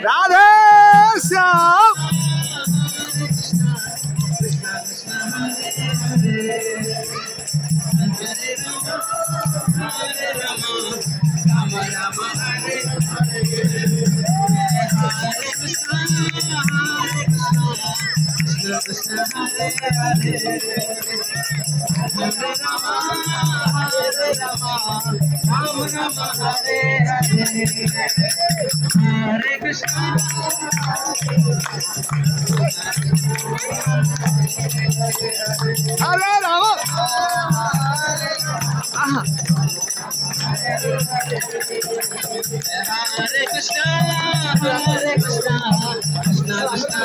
Radhe Shyam Hare Krishna हरे Ram Hare Krishna Krishna Krishna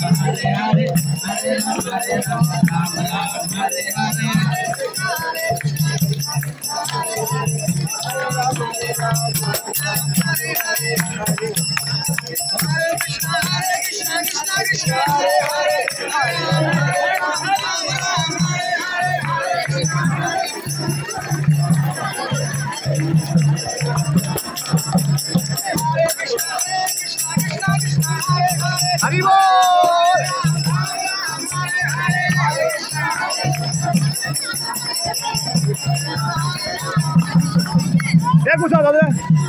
Hare Hare Hare Rama Rama Rama Hare Hare Hare Hari बोल देखो साथ